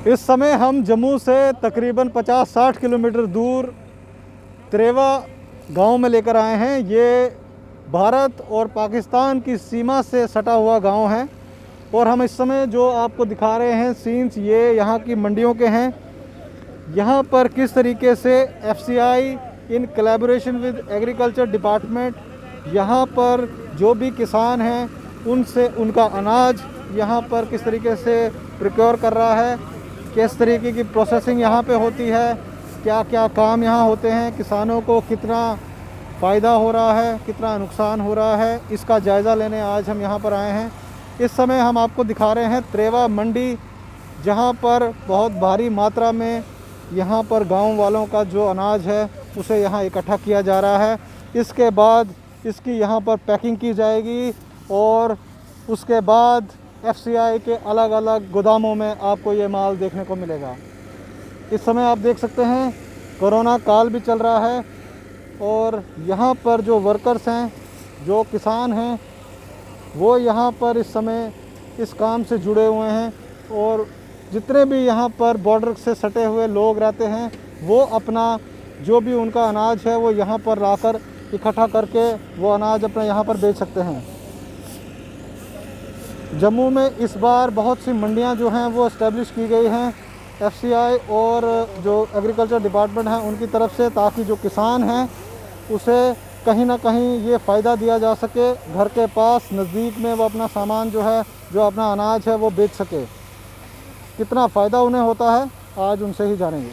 इस समय हम जम्मू से तकरीबन 50-60 किलोमीटर दूर त्रेवा गांव में लेकर आए हैं। ये भारत और पाकिस्तान की सीमा से सटा हुआ गांव है और हम इस समय जो आपको दिखा रहे हैं सीन्स ये यहाँ की मंडियों के हैं। यहाँ पर किस तरीके से FCI in collaboration with agriculture department यहाँ पर जो भी किसान हैं उनसे उनका अनाज यहाँ पर किस तरीके से प्रोक्योर कर रहा है, किस तरीके की प्रोसेसिंग यहाँ पे होती है, क्या क्या काम यहाँ होते हैं, किसानों को कितना फ़ायदा हो रहा है, कितना नुकसान हो रहा है, इसका जायज़ा लेने आज हम यहाँ पर आए हैं। इस समय हम आपको दिखा रहे हैं त्रेवा मंडी, जहाँ पर बहुत भारी मात्रा में यहाँ पर गांव वालों का जो अनाज है उसे यहाँ इकट्ठा किया जा रहा है। इसके बाद इसकी यहाँ पर पैकिंग की जाएगी और उसके बाद एफसीआई के अलग अलग गोदामों में आपको ये माल देखने को मिलेगा। इस समय आप देख सकते हैं कोरोना काल भी चल रहा है और यहाँ पर जो वर्कर्स हैं, जो किसान हैं, वो यहाँ पर इस समय इस काम से जुड़े हुए हैं और जितने भी यहाँ पर बॉर्डर से सटे हुए लोग रहते हैं वो अपना जो भी उनका अनाज है वो यहाँ पर लाकर इकट्ठा करके वो अनाज अपना यहाँ पर बेच सकते हैं। जम्मू में इस बार बहुत सी मंडियाँ जो हैं वो इस्टेब्लिश की गई हैं एफसीआई और जो एग्रीकल्चर डिपार्टमेंट है उनकी तरफ से, ताकि जो किसान हैं उसे कहीं ना कहीं ये फ़ायदा दिया जा सके, घर के पास नज़दीक में वो अपना सामान जो है, जो अपना अनाज है वो बेच सके। कितना फ़ायदा उन्हें होता है आज उनसे ही जानेंगे।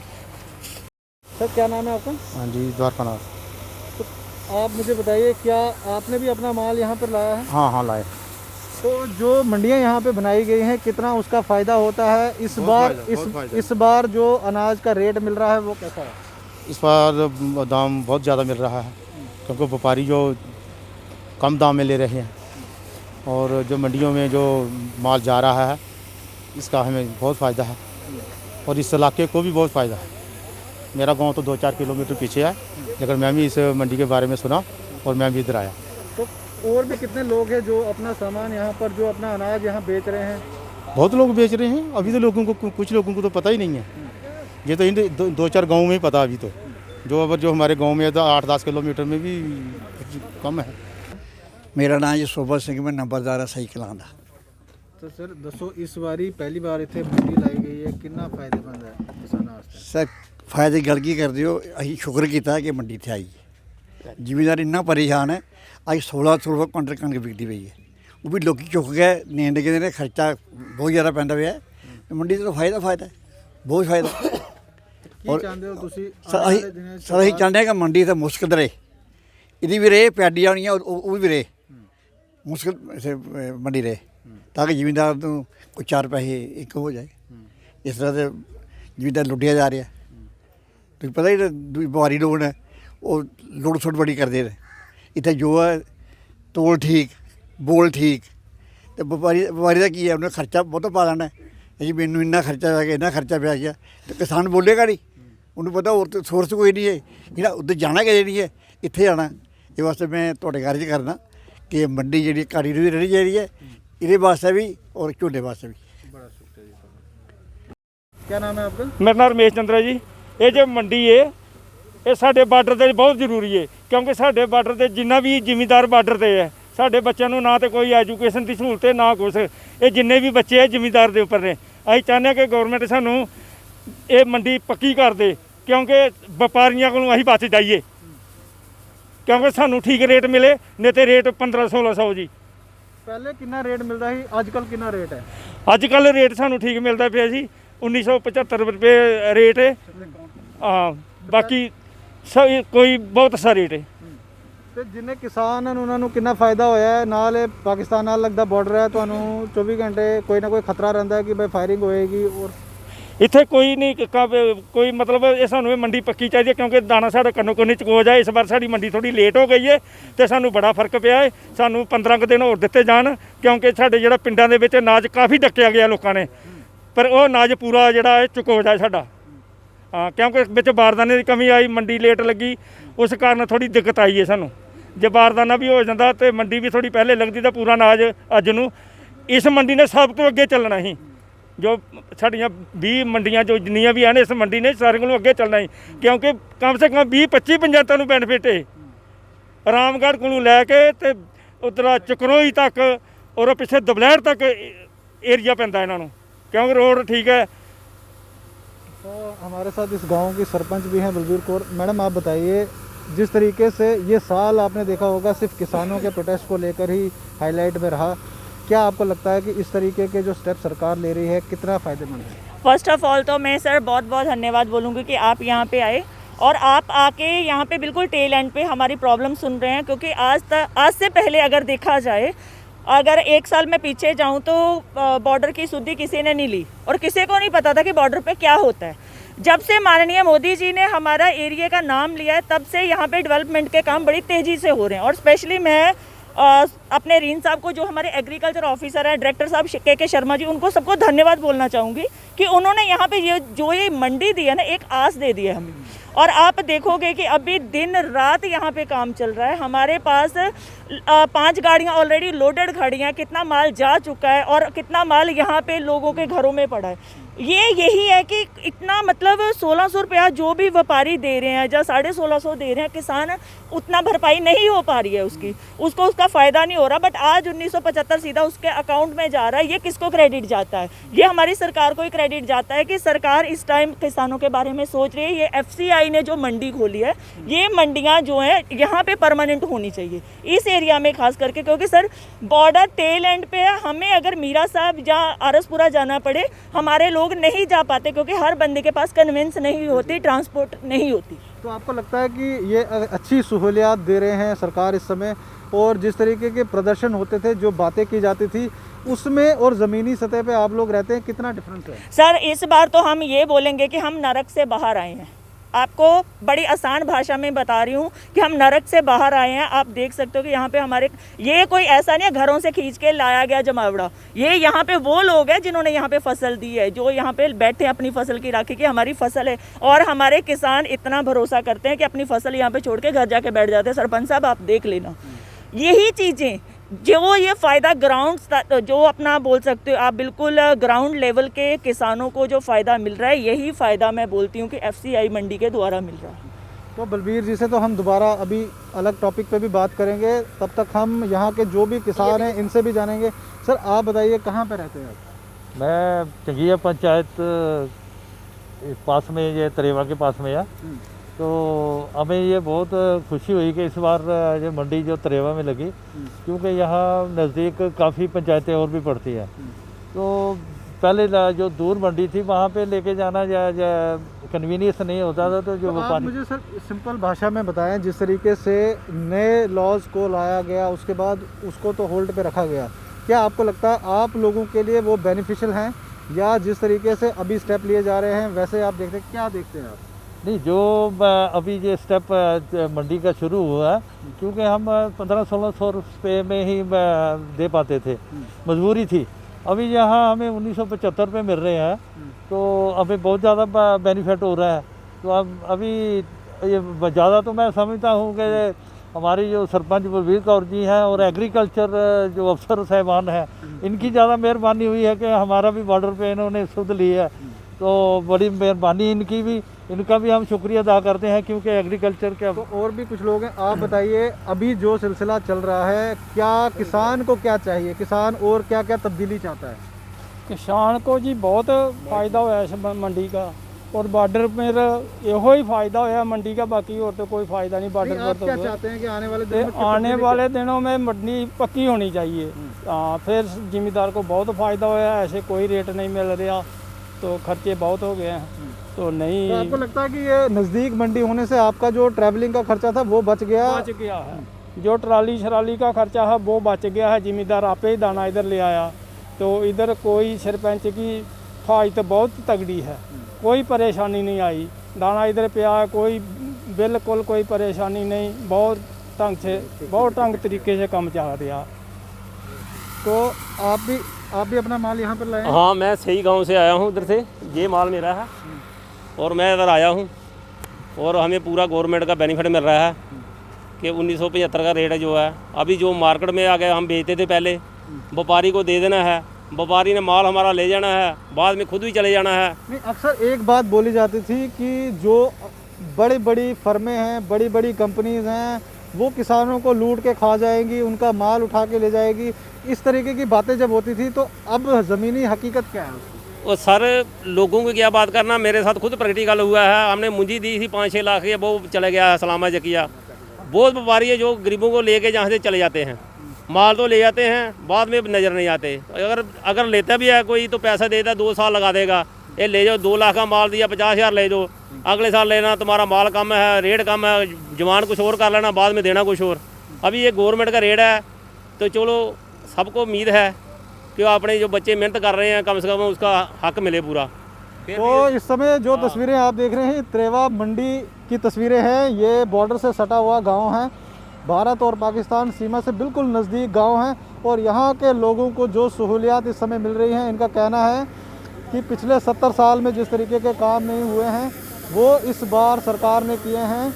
सर क्या नाम है आपका? हाँ जी, द्वारकानाथ। तो आप मुझे बताइए, क्या आपने भी अपना माल यहाँ पर लाया है? हाँ लाए। तो जो मंडियाँ यहाँ पे बनाई गई हैं, कितना उसका फ़ायदा होता है? इस बार जो अनाज का रेट मिल रहा है वो कैसा है? इस बार दाम बहुत ज़्यादा मिल रहा है क्योंकि व्यापारी जो कम दाम में ले रहे हैं और जो मंडियों में जो माल जा रहा है इसका हमें बहुत फ़ायदा है और इस इलाके को भी बहुत फ़ायदा है। मेरा गांव तो 2-4 किलोमीटर पीछे है, लेकिन मैं भी इस मंडी के बारे में सुना और मैं भी इधर आया। तो और भी कितने लोग हैं जो अपना सामान यहाँ पर, जो अपना अनाज यहाँ बेच रहे हैं? बहुत लोग बेच रहे हैं। अभी तो लोगों को, कुछ लोगों को तो पता ही नहीं है। ये तो इन 2-4 गाँव में ही पता अभी तो, जो हमारे गाँव में 8-10 किलोमीटर में भी कम है। मेरा नाम जी सोभा सिंह, मैं नंबरदार है सही कलां दा। तो सर दसो, इस बारी पहली बार इतने मंडी लाई गई है, कितना फायदेमंद है किसानों वास्ते? सर फायदे गल की कर दिओ, असीं शुक्र किया कि मंडी इत्थे आई। जिमीदार इन्ना परेशान है, अज 1600 रुपये क्विंटल कणक बिकती पई है, वो भी लोग चुक गए, नेंड के ने खर्चा बहुत ज़्यादा पैंदा पिया। मंडी तो फायदा है, बहुत फायदा। और सर असीं चाहते हैं कि मंडी इत्थे मुश्किल रहे, इहदी भी रहे, पैडी आनी है वो भी रहे, मुश्किल मंडी रहे, ताकि जिमीदार को कोई 4 पैसे एक हो जाए। इस तरह से जिमीदार लुटिया जा रहा है। तो पता ही व्यापारी लोग ने वो लुट सुट बड़ी करते हैं। इतने जो है तोल ठीक, बोल ठीक, तो व्यापारी का की है, उन्हें खर्चा बहुत पा लेना है जी, मैनू इन्ना खर्चा पै गया, इन्ना खर्चा पै गया, तो किसान बोलेगा नहीं, उन्हें पता और तो सोर्स कोई नहीं है, जेह्ड़ा उद्धर जाना गै नहीं है, इत्थे जाना। इस वास्ते मैं तुहाडे घर च करना कि मंडी जी घाटी भी रहनी चाहिए है, इहदे वास्ते भी और झोले वास्ते भी। बड़ा शुक्रिया जी। क्या नाम है आपका? मेरा नाम रमेश चंद्र है जी। ये जो मंडी है ये साढ़े बार्डर से बहुत जरूरी है, क्योंकि साढ़े बार्डर से जिन्ना भी जिमीदार बार्डर से है, साढ़े बच्चों को ना तो कोई एजुकेशन की सहूलत है ना कुछ, ये जिन्ने भी बच्चे है जिमीदार के उपर ने। असीं चाहते हैं कि गौरमेंट सानू ये मंडी पक्की कर दे, क्योंकि व्यापारियों को असीं बच जाइए, क्योंकि सानू ठीक रेट मिले, नहीं तो रेट 1500-1600 जी। पहले कितना रेट मिलता है, अजकल कितना रेट है? अजकल रेट सानू ठीक मिलता पिया जी, 1975 रुपये रेट है। हाँ, बाकी कोई बहुत सा रेट है। तो जिन्हें किसान हैं उन्होंने कितना फायदा होया है? नाल पाकिस्तान नाल लगदा बॉर्डर है, तुहानू 24 घंटे कोई ना कोई खतरा रहता है कि भाई फायरिंग होएगी। और इत्थे कोई नहीं कोई मतलब ये सानू मंडी पक्की चाहिए, क्योंकि दाना साढ़ा कन्नो कन्नी चको जाए। इस बार साड़ी मंडी थोड़ी लेट हो गई है तो सानू बड़ा फर्क पिया है। सानू 15 दिन होर दिते जान, क्योंकि साडे जिहड़ा पिंडां दे विच अनाज काफ़ी डक्किया गया लोगों ने, पर वो अनाज पूरा जिहड़ा है चुको जाए साडा। हाँ, क्योंकि विच बारदाने की कमी आई, मंडी लेट लगी, उस कारण थोड़ी दिक्कत आई है सानू। जे बारदाना भी हो जाता तो मंडी भी थोड़ी पहले लगती तो पूरा अनाज अज नूं इस मंडी ने सब तो अगे चलना ही। ਜੋ ਸਾਡੀਆਂ 20 ਮੰਡੀਆਂ ਜੋ ਜਿੰਨੀਆਂ ਵੀ ਹਨ ਇਸ ਮੰਡੀ ਨੇ ਸਾਰਿਆਂ ਨੂੰ ਅੱਗੇ ਚੱਲਣਾ ਹੈ ਕਿਉਂਕਿ ਕਮ ਸੇ ਕਮ 20-25 ਪੰਚਾਇਤਾਂ ਨੂੰ ਬੈਨੀਫਿਟ ਹੈ ਰਾਮਗੜ੍ਹ ਕੋਲੋਂ ਲੈ ਕੇ ਤੇ ਉਧਰ ਚਕਰੋਈ ਤੱਕ ਔਰ ਪਿੱਛੇ ਦਬਲੈਰ ਤੱਕ ਏਰੀਆ ਪੈਂਦਾ ਇਹਨਾਂ ਨੂੰ क्योंकि रोड ठीक है। तो हमारे साथ इस गांव की सरपंच भी हैं बलबीर कौर। मैडम आप बताइए, जिस तरीके से ये साल आपने देखा होगा सिर्फ किसानों के प्रोटेस्ट को लेकर ही हाईलाइट में रहा, क्या आपको लगता है कि इस तरीके के जो स्टेप सरकार ले रही है कितना फ़ायदेमंद है? फर्स्ट ऑफ ऑल तो मैं सर बहुत बहुत धन्यवाद बोलूँगी कि आप यहाँ पे आए और आप आके यहाँ पे बिल्कुल टेल एंड पे हमारी प्रॉब्लम सुन रहे हैं, क्योंकि आज से पहले अगर देखा जाए, अगर 1 साल में पीछे जाऊं तो बॉर्डर की सुधि किसी ने नहीं ली और किसी को नहीं पता था कि बॉर्डर पे क्या होता है। जब से माननीय मोदी जी ने हमारा एरिया का नाम लिया है तब से यहाँ पे डेवलपमेंट के काम बड़ी तेज़ी से हो रहे हैं। और स्पेशली मैं अपने रीन साहब को, जो हमारे एग्रीकल्चर ऑफिसर है, डायरेक्टर साहब के शर्मा जी, उनको सबको धन्यवाद बोलना चाहूँगी कि उन्होंने यहाँ पे ये मंडी दी है ना, एक आस दे दी है हमें। और आप देखोगे कि अभी दिन रात यहाँ पे काम चल रहा है। हमारे पास 5 गाड़ियाँ ऑलरेडी लोडेड खड़ी हैं, कितना माल जा चुका है और कितना माल यहाँ पे लोगों के घरों में पड़ा है। यही है कि इतना मतलब 1600 रुपया जो भी व्यापारी दे रहे हैं या 1650 दे रहे हैं, किसान उतना भरपाई नहीं हो पा रही है उसको उसका फ़ायदा नहीं हो रहा। बट आज 1975 सीधा उसके अकाउंट में जा रहा है। ये किसको क्रेडिट जाता है? ये हमारी सरकार को ही क्रेडिट जाता है कि सरकार इस टाइम किसानों के बारे में सोच रही है। ये FCI ने जो मंडी खोली है, ये मंडियाँ जो हैं यहाँ पे परमानेंट होनी चाहिए इस एरिया में खास करके, क्योंकि सर बॉर्डर टेल एंड पे है। हमें अगर मीरा साहब या आरसपुरा जाना पड़े, हमारे लोग नहीं जा पाते क्योंकि हर बंदे के पास कन्वेंस नहीं होती, ट्रांसपोर्ट नहीं होती। तो आपको लगता है कि ये अच्छी सहूलियात दे रहे हैं सरकार इस समय, और जिस तरीके के प्रदर्शन होते थे, जो बातें की जाती थी, उसमें और ज़मीनी सतह पे आप लोग रहते हैं, कितना डिफरेंस है? सर इस बार तो हम ये बोलेंगे कि हम नरक से बाहर आए हैं। आपको बड़ी आसान भाषा में बता रही हूँ कि हम नरक से बाहर आए हैं। आप देख सकते हो कि यहाँ पे हमारे, ये कोई ऐसा नहीं है घरों से खींच के लाया गया जमावड़ा। ये यहाँ पे वो लोग हैं जिन्होंने यहाँ पे फसल दी है, जो यहाँ पे बैठे अपनी फसल की राखी की हमारी फसल है। और हमारे किसान इतना भरोसा करते हैं कि अपनी फसल यहाँ पे छोड़ के घर जाके बैठ जाते हैं। सरपंच साहब आप देख लेना, यही चीज़ें जो ये फ़ायदा ग्राउंड, जो अपना बोल सकते हो आप, बिल्कुल ग्राउंड लेवल के किसानों को जो फ़ायदा मिल रहा है, यही फ़ायदा मैं बोलती हूँ कि FCI मंडी के द्वारा मिल रहा है। तो बलबीर जी से तो हम दोबारा अभी अलग टॉपिक पे भी बात करेंगे, तब तक हम यहाँ के जो भी किसान हैं इनसे भी जानेंगे। सर आप बताइए, कहाँ पे रहते हैं आप? मैं चंगिया पंचायत पास में, ये तरेवा के पास में है। तो हमें ये बहुत खुशी हुई कि इस बार ये मंडी जो तरेवा में लगी, क्योंकि यहाँ नज़दीक काफ़ी पंचायतें और भी पड़ती हैं। तो पहले जो दूर मंडी थी वहाँ पे लेके जाना कन्वीनियंस नहीं होता था। तो जो तो आप मुझे सर सिंपल भाषा में बताएं, जिस तरीके से नए लॉज को लाया गया, उसके बाद उसको तो होल्ड पे रखा गया, क्या आपको लगता है आप लोगों के लिए वो बेनिफिशियल हैं, या जिस तरीके से अभी स्टेप लिए जा रहे हैं वैसे आप देखते, क्या देखते हैं आप? नहीं, जो अभी ये स्टेप मंडी का शुरू हुआ, क्योंकि हम 1500-1600 रुपये में ही दे पाते थे, मजबूरी थी। अभी यहाँ हमें 1975 पे मिल रहे हैं, तो हमें बहुत ज़्यादा बेनिफिट हो रहा है। तो अब अभी ये ज़्यादा तो मैं समझता हूँ कि हमारी जो सरपंच बलबीर कौर जी हैं और एग्रीकल्चर जो अफसर साहिबान हैं, इनकी ज़्यादा मेहरबानी हुई है कि हमारा भी बॉर्डर पे इन्होंने सुध ली है। तो बड़ी मेहरबानी इनकी भी, इनका भी हम शुक्रिया अदा करते हैं, क्योंकि एग्रीकल्चर के तो और भी कुछ लोग हैं। आप बताइए, अभी जो सिलसिला चल रहा है, क्या किसान को क्या चाहिए, किसान और क्या क्या तब्दीली चाहता है? किसान को जी बहुत फ़ायदा होया इस मंडी का, और बॉर्डर पर यो ही फ़ायदा होया मंडी का, बाकी और तो कोई फ़ायदा नहीं बॉर्डर पर। आप क्या चाहते हैं कि आने वाले दिनों में आने वाले दिनों में मंडी पक्की होनी चाहिए। हाँ, फिर जिम्मेदार को बहुत फ़ायदा होया। ऐसे कोई रेट नहीं मिल रहा, तो खर्चे बहुत हो गए हैं। तो नहीं, तो आपको लगता है कि ये नज़दीक मंडी होने से आपका जो ट्रैवलिंग का खर्चा था वो बच गया है? जो ट्राली शराली का खर्चा है वो बच गया है। जिम्मेदार आपे ही दाना इधर ले आया, तो इधर कोई सरपंच की फाइट बहुत तगड़ी है, कोई परेशानी नहीं आई। दाना इधर पे आया, कोई बिल्कुल कोई परेशानी नहीं, बहुत ढंग तरीके से काम चल रहा। तो आप भी अपना माल यहाँ पर लाए? हाँ, मैं सही गांव से आया हूँ, उधर से ये माल मेरा है और मैं इधर आया हूँ, और हमें पूरा गवर्नमेंट का बेनिफिट मिल रहा है कि 1975 का रेट जो है, अभी जो मार्केट में आ गया हम बेचते थे पहले, व्यापारी को दे देना है, व्यापारी ने माल हमारा ले जाना है, बाद में खुद भी चले जाना है। नहीं, अक्सर एक बात बोली जाती थी कि जो बड़ी बड़ी फर्में हैं, बड़ी बड़ी कंपनीज हैं, वो किसानों को लूट के खा जाएंगी, उनका माल उठा के ले जाएगी, इस तरीके की बातें जब होती थी, तो अब ज़मीनी हकीकत क्या है? और सर लोगों की क्या बात करना, मेरे साथ खुद प्रैक्टिकल हुआ है। हमने मुंजी दी थी 5-6 लाख की, वो चले गया है सलामा जकिया। बहुत व्यापारी है जो गरीबों को लेके जहाँ से चले जाते हैं, माल तो ले जाते हैं, बाद में नज़र नहीं आते। अगर लेता भी है कोई तो पैसा देता, 2 साल लगा देगा, ये ले जाओ 2 लाख का माल दिया, 50,000 ले जाओ, अगले साल लेना, तुम्हारा माल कम है, रेट कम है, जवान कुछ और कर लेना, बाद में देना कुछ और। अभी ये गवर्नमेंट का रेट है, तो चलो सबको उम्मीद है कि अपने जो बच्चे मेहनत कर रहे हैं कम से कम उसका हक मिले पूरा। तो इस समय जो तस्वीरें आप देख रहे हैं, त्रेवा मंडी की तस्वीरें हैं। ये बॉर्डर से सटा हुआ गांव है, भारत और पाकिस्तान सीमा से बिल्कुल नज़दीक गांव है, और यहाँ के लोगों को जो सहूलियात इस समय मिल रही हैं, इनका कहना है कि पिछले 70 साल में जिस तरीके के काम नहीं हुए हैं, वो इस बार सरकार ने किए हैं।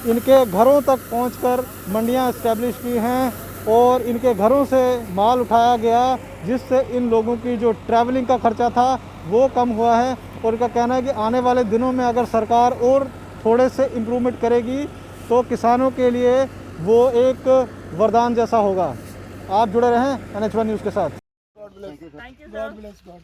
इनके घरों तक पहुंचकर मंडियां इस्टेब्लिश की हैं और इनके घरों से माल उठाया गया, जिससे इन लोगों की जो ट्रैवलिंग का खर्चा था वो कम हुआ है। और इनका कहना है कि आने वाले दिनों में अगर सरकार और थोड़े से इम्प्रूवमेंट करेगी तो किसानों के लिए वो एक वरदान जैसा होगा। आप जुड़े रहें NH1 न्यूज़ के साथ। Thank you sir.